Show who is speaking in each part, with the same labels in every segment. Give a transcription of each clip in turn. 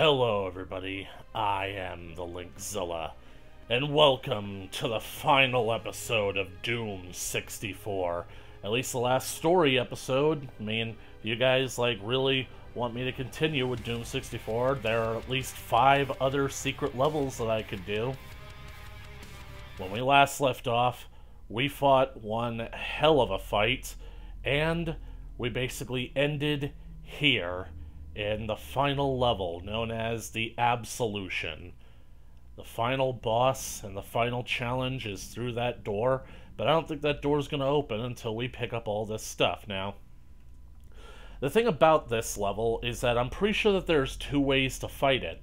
Speaker 1: Hello everybody, I am the Linkzilla, and welcome to the final episode of Doom64. At least the last story episode. I mean, you guys, really want me to continue with Doom64. There are at least 5 other secret levels that I could do. When we last left off, we fought one hell of a fight, and we basically ended here in the final level, known as the Absolution. The final boss and the final challenge is through that door, but I don't think that door's going to open until we pick up all this stuff. Now, the thing about this level is that I'm pretty sure that there's 2 ways to fight it.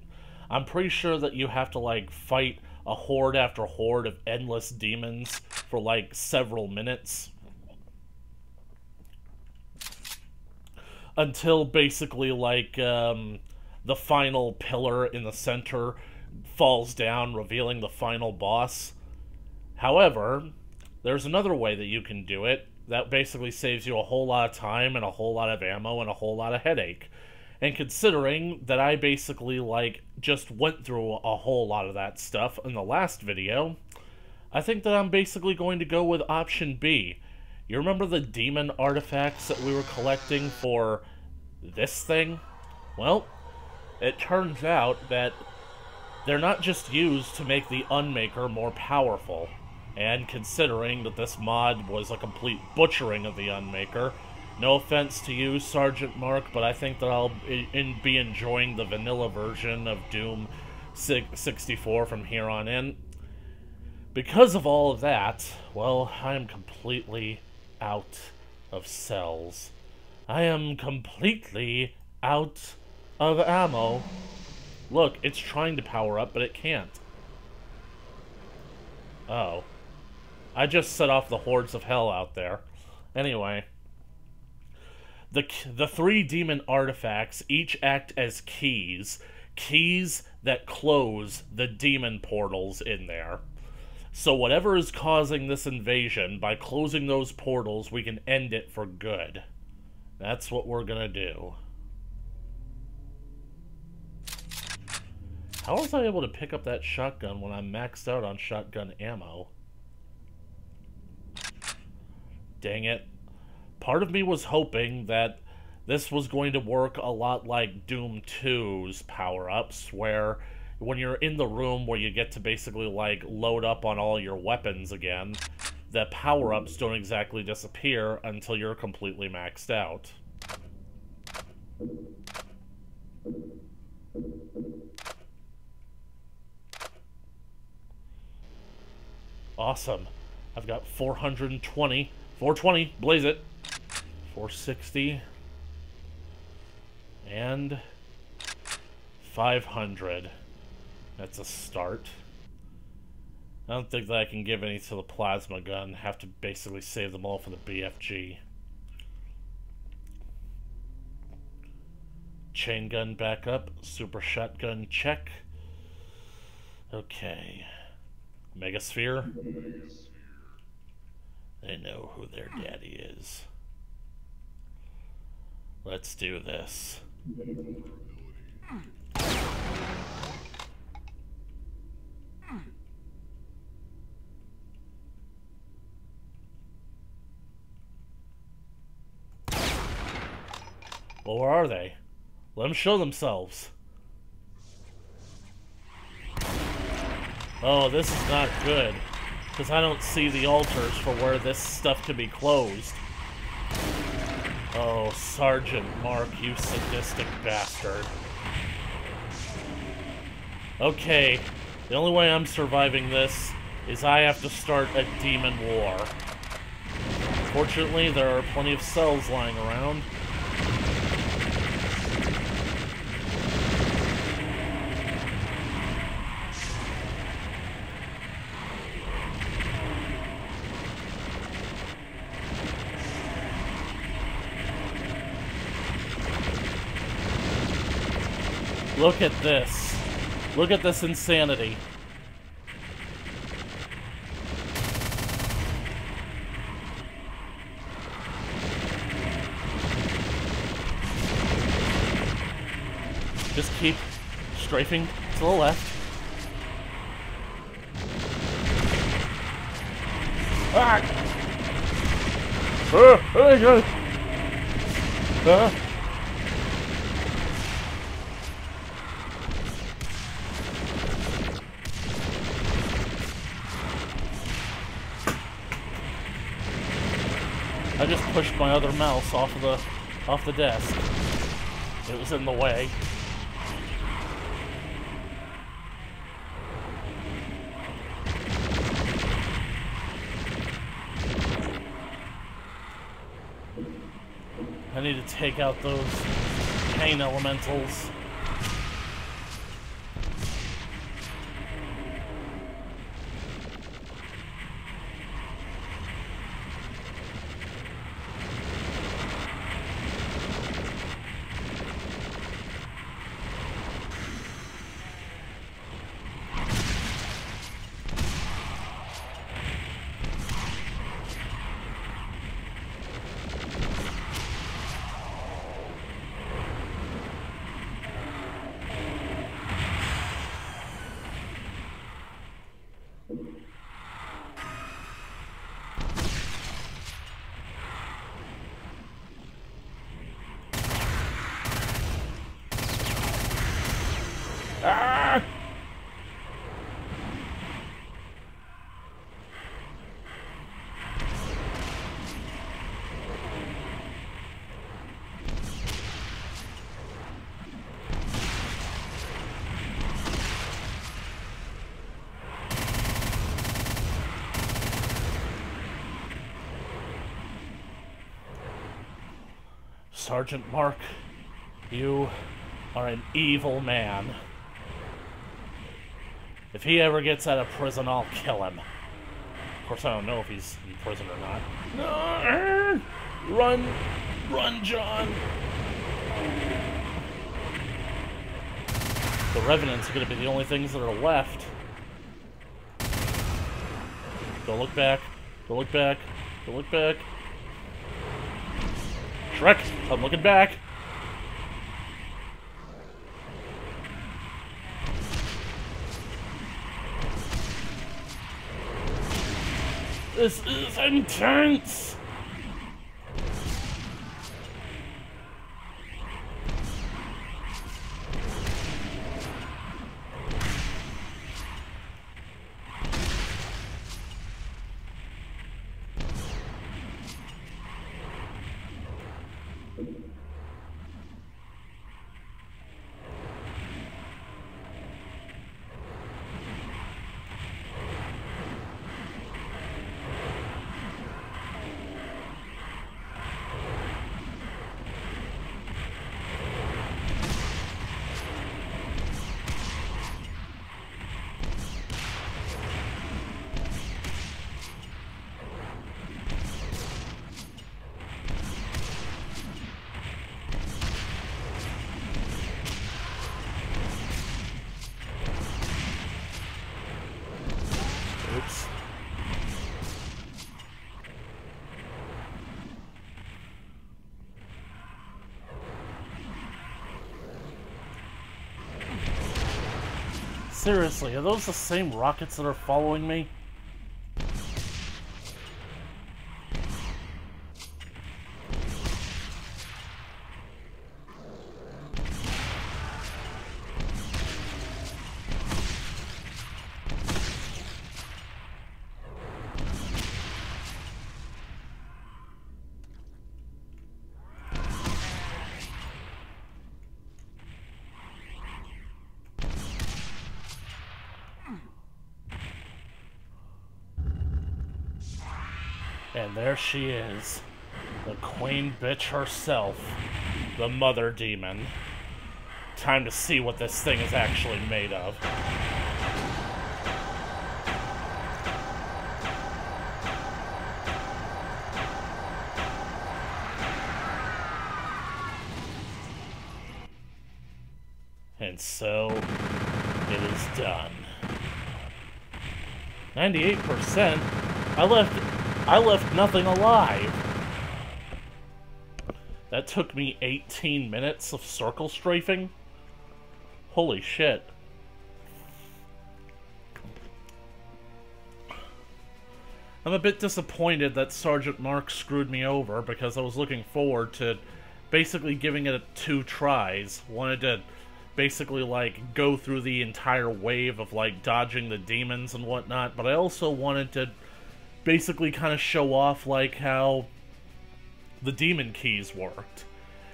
Speaker 1: I'm pretty sure that you have to, fight a horde after horde of endless demons for, several minutes, until basically, the final pillar in the center falls down, revealing the final boss. However, there's another way that you can do it that basically saves you a whole lot of time and a whole lot of ammo and a whole lot of headache. And considering that I basically, just went through a whole lot of that stuff in the last video, I think that I'm basically going to go with option B. You remember the demon artifacts that we were collecting for this thing? Well, it turns out that they're not just used to make the Unmaker more powerful. And considering that this mod was a complete butchering of the Unmaker, no offense to you, Sergeant Mark, but I think that I'll be enjoying the vanilla version of Doom 64 from here on in. Because of all of that, well, I am completely out of cells. I am completely out of ammo. Look, it's trying to power up, but it can't. Oh. I just set off the hordes of hell out there. Anyway. The 3 demon artifacts each act as keys. Keys that close the demon portals in there. So whatever is causing this invasion, by closing those portals, we can end it for good. That's what we're gonna do. How was I able to pick up that shotgun when I'm maxed out on shotgun ammo? Dang it. Part of me was hoping that this was going to work a lot like Doom 2's power-ups, where when you're in the room where you get to basically, load up on all your weapons again, the power-ups don't exactly disappear until you're completely maxed out. Awesome. I've got 420. 420, blaze it. 460. And 500. That's a start. I don't think that I can give any to the plasma gun. Have to basically save them all for the BFG. Chain gun back up. Super shotgun check. Okay. Megasphere. They know who their daddy is. Let's do this. Well, where are they? Let them show themselves. Oh, this is not good. Because I don't see the altars for where this stuff can be closed. Oh, Sergeant Mark, you sadistic bastard. Okay, the only way I'm surviving this is I have to start a demon war. Fortunately, there are plenty of cells lying around. Look at this. Look at this insanity. Just Strafing to the left. Ah! I just pushed my other mouse off the desk. It was in the way. I need to take out those pain elementals. Ah! Sergeant Mark, you are an evil man. If he ever gets out of prison, I'll kill him. Of course, I don't know if he's in prison or not. No! Run! Run, John! The Revenants are going to be the only things that are left. Don't look back. Don't look back. Don't look back. Shrek, I'm looking back. This is intense! Oops. Seriously, are those the same rockets that are following me? And there she is, the queen bitch herself, the mother demon. Time to see what this thing is actually made of. And so, it is done. 98%? I left nothing alive. That took me 18 minutes of circle strafing. Holy shit. I'm a bit disappointed that Sergeant Mark screwed me over because I was looking forward to basically giving it 2 tries. Wanted to basically, like, go through the entire wave of, like, dodging the demons and whatnot, but I also wanted to basically kind of show off, like, how the demon keys worked.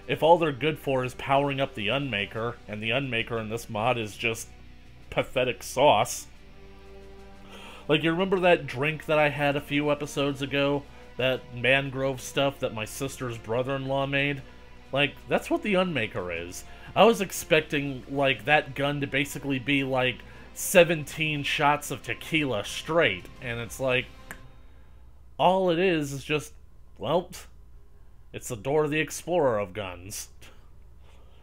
Speaker 1: If all they're good for is powering up the Unmaker, and the Unmaker in this mod is just pathetic sauce. Like, you remember that drink that I had a few episodes ago? That mangrove stuff that my sister's brother-in-law made? Like, that's what the Unmaker is. I was expecting, like, that gun to basically be, like, 17 shots of tequila straight. And it's like, all it is just, well, it's the Dora the Explorer of guns.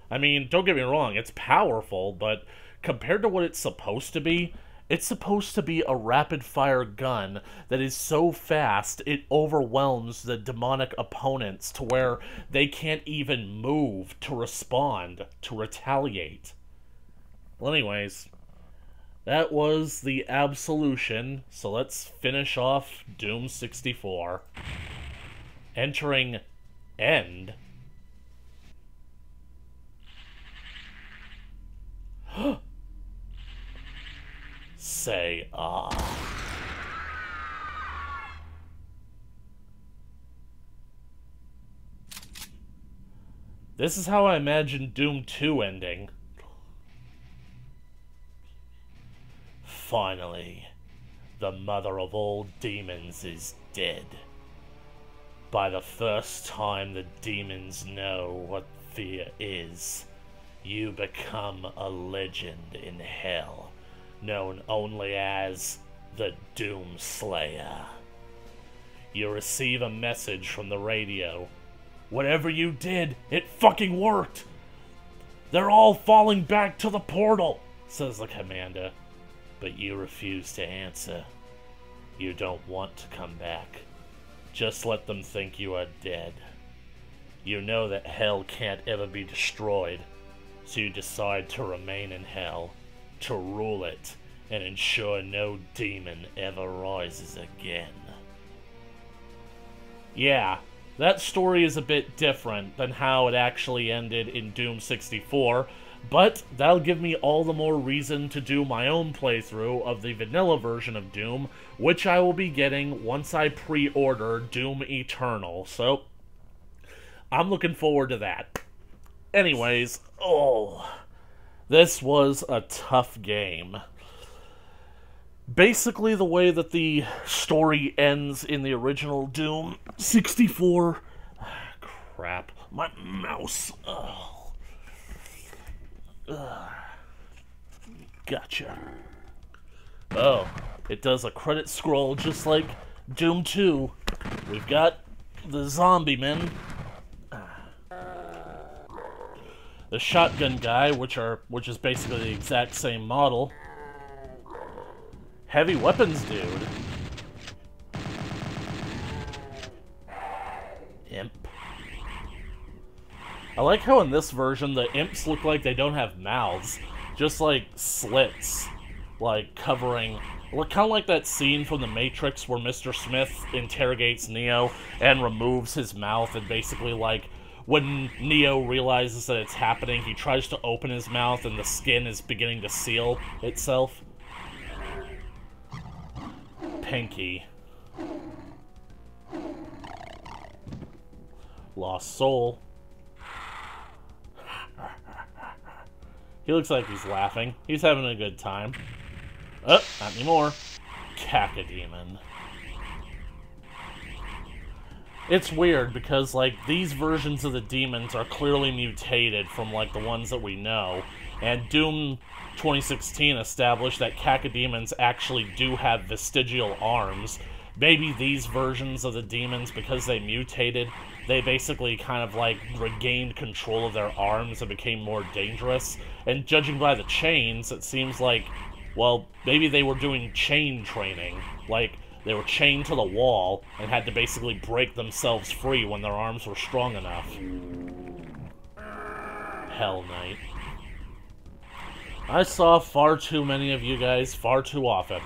Speaker 1: I mean, don't get me wrong, it's powerful, but compared to what it's supposed to be, it's supposed to be a rapid-fire gun that is so fast it overwhelms the demonic opponents to where they can't even move to respond, to retaliate. Well, anyways, that was the Absolution, so let's finish off Doom64. Entering End. Say, This is how I imagine Doom 2 ending. Finally, the mother of all demons is dead. By the first time the demons know what fear is, you become a legend in hell, known only as the Doom Slayer. You receive a message from the radio. Whatever you did, it fucking worked! They're all falling back to the portal, says the commander. But you refuse to answer. You don't want to come back. Just let them think you are dead. You know that hell can't ever be destroyed, so you decide to remain in hell, to rule it, and ensure no demon ever rises again. Yeah, that story is a bit different than how it actually ended in Doom64, but that'll give me all the more reason to do my own playthrough of the vanilla version of Doom, which I will be getting once I pre-order Doom Eternal, so I'm looking forward to that. Anyways, this was a tough game. Basically, the way that the story ends in the original Doom 64... Crap. My mouse. Gotcha. Oh, it does a credit scroll just like Doom 2. We've got the zombie men. The shotgun guy, which is basically the exact same model. Heavy weapons dude. Imp. I like how in this version the imps look like they don't have mouths, just like slits, like covering, kind of like that scene from The Matrix where Mr. Smith interrogates Neo and removes his mouth, and basically like when Neo realizes that it's happening, he tries to open his mouth and the skin is beginning to seal itself. Pinky. Lost Soul. He looks like he's laughing. He's having a good time. Oh, not anymore. Cacodemon. It's weird because, like, these versions of the demons are clearly mutated from, like, the ones that we know. And Doom 2016 established that cacodemons actually do have vestigial arms. Maybe these versions of the demons, because they mutated, they basically kind of, like, regained control of their arms and became more dangerous. And judging by the chains, it seems like, well, maybe they were doing chain training. Like, they were chained to the wall and had to basically break themselves free when their arms were strong enough. Hell Knight. I saw far too many of you guys far too often.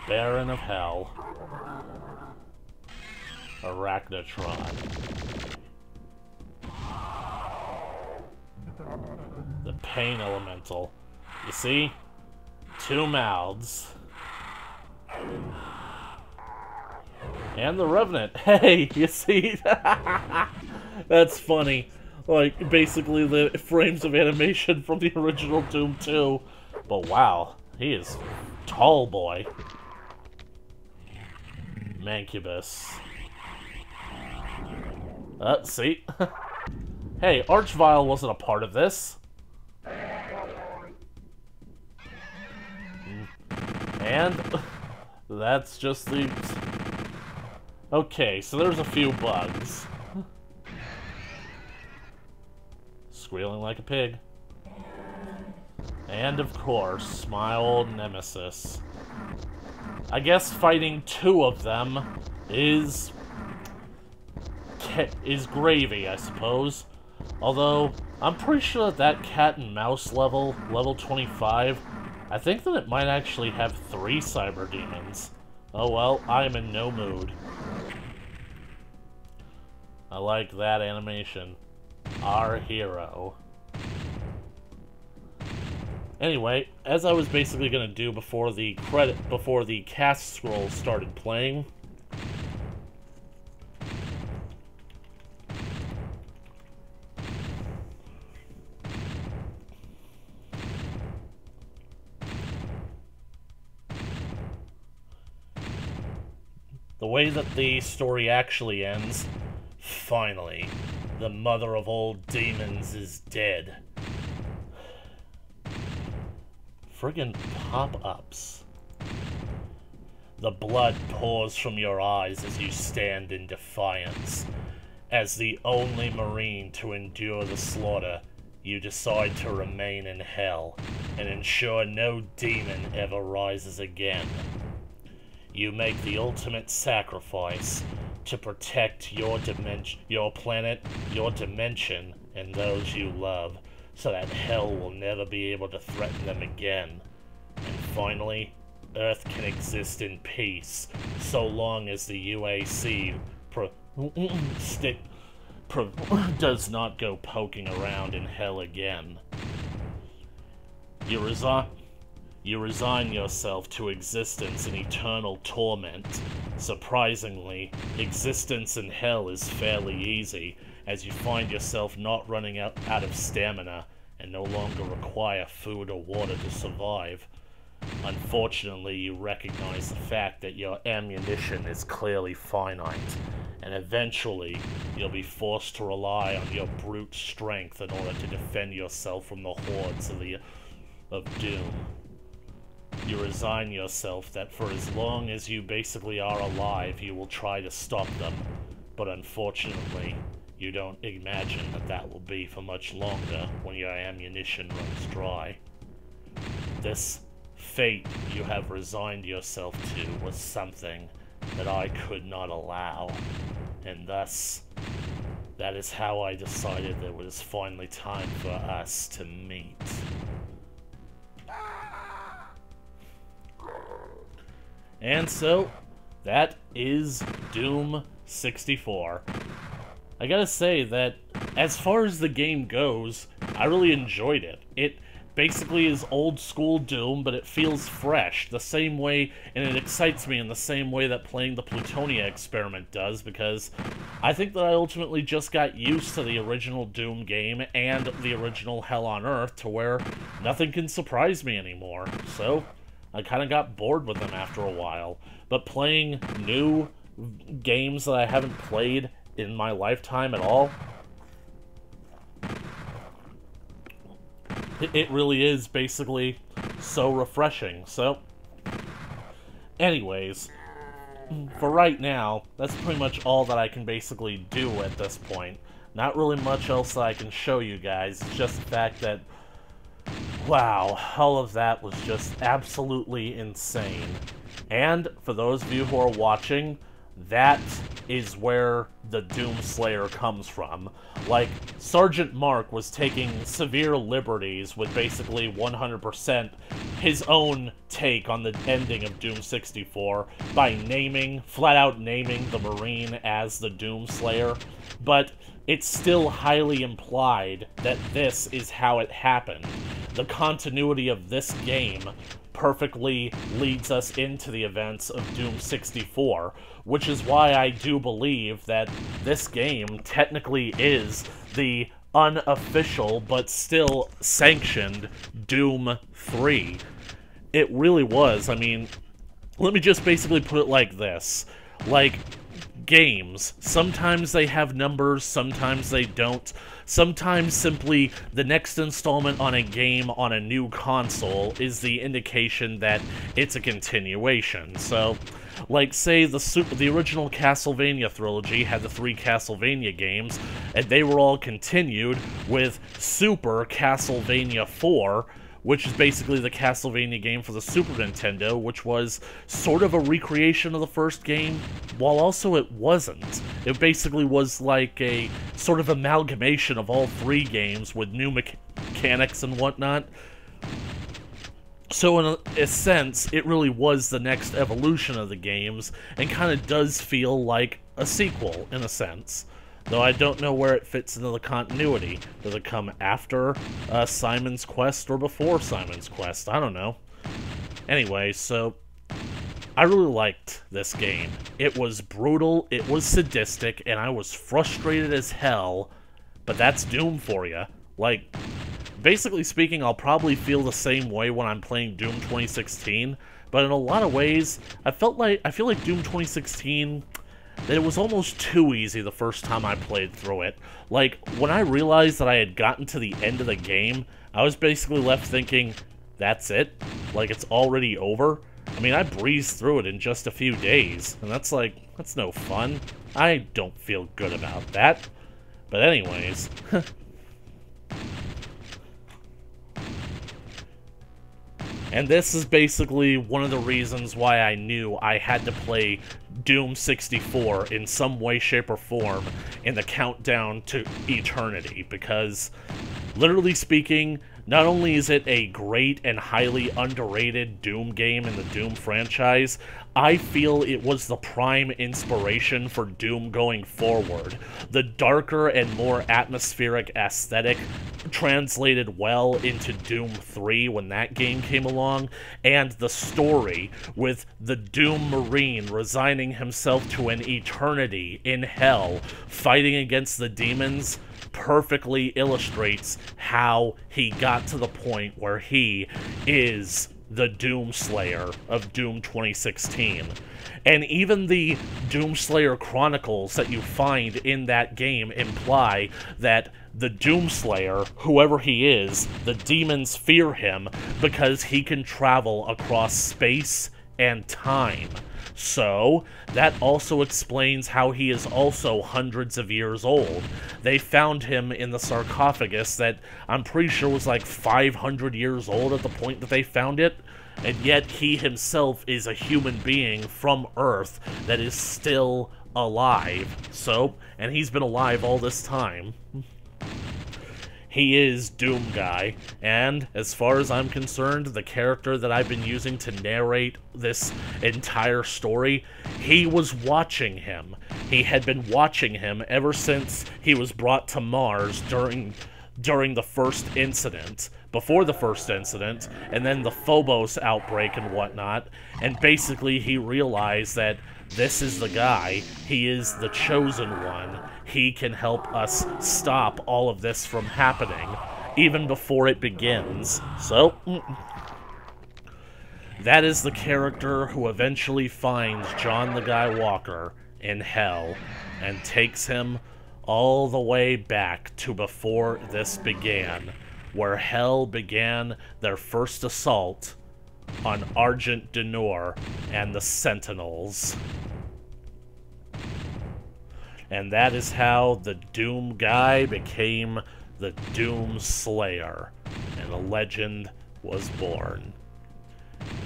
Speaker 1: Baron of Hell. Arachnotron. The Pain Elemental. You see? 2 mouths. And the Revenant. Hey, you see? That's funny. Like, basically the frames of animation from the original Doom 2. But wow, he is tall boy. Mancubus. See? Hey, Archvile wasn't a part of this. And that's just the... Okay, so there's a few bugs. Squealing like a pig. And of course, my old nemesis. I guess fighting 2 of them is gravy, I suppose. Although, I'm pretty sure that cat and mouse level 25, I think that it might actually have 3 cyber demons. Oh well, I am in no mood. I like that animation. Our hero. Anyway, as I was basically gonna do before the cast scroll started playing, the way that the story actually ends, finally, the mother of all demons is dead. Friggin' pop-ups. The blood pours from your eyes as you stand in defiance. As the only Marine to endure the slaughter, you decide to remain in hell and ensure no demon ever rises again. You make the ultimate sacrifice to protect your planet, your dimension, and those you love, so that hell will never be able to threaten them again. And finally, Earth can exist in peace, so long as the UAC does not go poking around in hell again. You resign yourself to existence in eternal torment. Surprisingly, existence in hell is fairly easy, as you find yourself not running out of stamina and no longer require food or water to survive. Unfortunately, you recognize the fact that your ammunition is clearly finite, and eventually you'll be forced to rely on your brute strength in order to defend yourself from the hordes of Doom. You resign yourself that for as long as you basically are alive, you will try to stop them, but unfortunately, you don't imagine that that will be for much longer when your ammunition runs dry. This fate you have resigned yourself to was something that I could not allow, and thus, that is how I decided that it was finally time for us to meet. And so, that is Doom64. I gotta say that, as far as the game goes, I really enjoyed it. It basically is old school Doom, but it feels fresh, the same way, and it excites me in the same way that playing the Plutonia experiment does, because I think that I ultimately just got used to the original Doom game and the original Hell on Earth to where nothing can surprise me anymore, so I kind of got bored with them after a while. But playing new games that I haven't played in my lifetime at all, it really is basically so refreshing. So, anyways, for right now, that's pretty much all that I can basically do at this point. Not really much else that I can show you guys. It's just the fact that, wow, all of that was just absolutely insane. And for those of you who are watching, that is where the Doomslayer comes from. Like, Sergeant Mark was taking severe liberties with basically 100% his own take on the ending of Doom64 by flat out naming the Marine as the Doomslayer, but it's still highly implied that this is how it happened. The continuity of this game perfectly leads us into the events of Doom64, which is why I do believe that this game technically is the unofficial but still sanctioned Doom 3. It really was. I mean, let me just basically put it like this. Like, games, sometimes they have numbers, sometimes they don't. Sometimes simply the next installment on a game on a new console is the indication that it's a continuation. So, like, say the original Castlevania trilogy had the 3 Castlevania games, and they were all continued with Super Castlevania 4, which is basically the Castlevania game for the Super Nintendo, which was sort of a recreation of the first game, while also it wasn't. It basically was like a sort of amalgamation of all 3 games with new mechanics and whatnot. So in a sense, it really was the next evolution of the games, and kind of does feel like a sequel, in a sense. Though I don't know where it fits into the continuity. Does it come after Simon's Quest or before Simon's Quest? I don't know. Anyway, so I really liked this game. It was brutal, it was sadistic, and I was frustrated as hell, but that's Doom for you. Like, basically speaking, I'll probably feel the same way when I'm playing Doom 2016, but in a lot of ways, I feel like Doom 2016... that it was almost too easy the first time I played through it. Like, when I realized that I had gotten to the end of the game, I was basically left thinking, that's it? Like, it's already over? I mean, I breezed through it in just a few days, and that's no fun. I don't feel good about that. But anyways... And this is basically one of the reasons why I knew I had to play Doom64 in some way, shape, or form in the countdown to eternity, because, literally speaking, not only is it a great and highly underrated Doom game in the Doom franchise, I feel it was the prime inspiration for Doom going forward. The darker and more atmospheric aesthetic translated well into Doom 3 when that game came along, and the story with the Doom Marine resigning himself to an eternity in hell, fighting against the demons, perfectly illustrates how he got to the point where he is the Doomslayer of Doom 2016. And even the Doomslayer Chronicles that you find in that game imply that the Doomslayer, whoever he is, the demons fear him because he can travel across space and time. So, that also explains how he is also hundreds of years old. They found him in the sarcophagus that I'm pretty sure was like 500 years old at the point that they found it, and yet he himself is a human being from Earth that is still alive. So, and he's been alive all this time. He is Doom Guy, and as far as I'm concerned, the character that I've been using to narrate this entire story, he was watching him. He had been watching him ever since he was brought to Mars during the first incident, before the first incident, and then the Phobos outbreak and whatnot, and basically he realized that this is the guy, he is the chosen one, he can help us stop all of this from happening, even before it begins. So, that is the character who eventually finds John the Guy Walker in hell, and takes him all the way back to before this began, where hell began their first assault on Argent Denor and the Sentinels. And that is how the Doom Guy became the Doom Slayer, and a legend was born.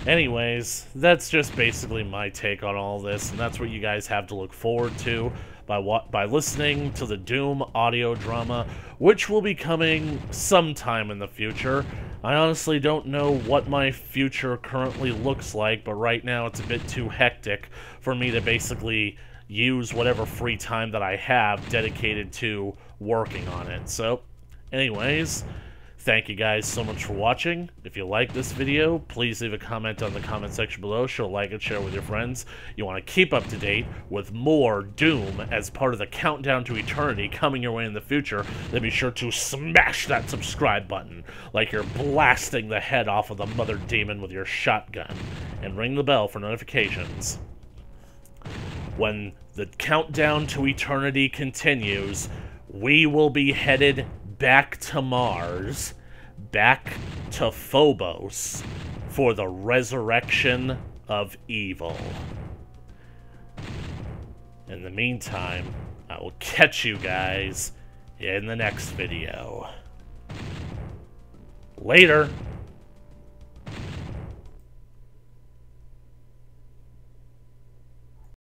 Speaker 1: Anyways, that's just basically my take on all this, and that's what you guys have to look forward to by listening to the Doom audio drama, which will be coming sometime in the future. I honestly don't know what my future currently looks like, but right now it's a bit too hectic for me to basically use whatever free time that I have dedicated to working on it. So, anyways, thank you guys so much for watching. If you like this video, please leave a comment on the comment section below. Show a like and share with your friends. You want to keep up to date with more Doom as part of the Countdown to Eternity coming your way in the future, then be sure to smash that subscribe button like you're blasting the head off of the mother demon with your shotgun, and ring the bell for notifications. When the Countdown to Eternity continues, we will be headed back to Mars, back to Phobos, for the resurrection of evil. In the meantime, I will catch you guys in the next video. Later!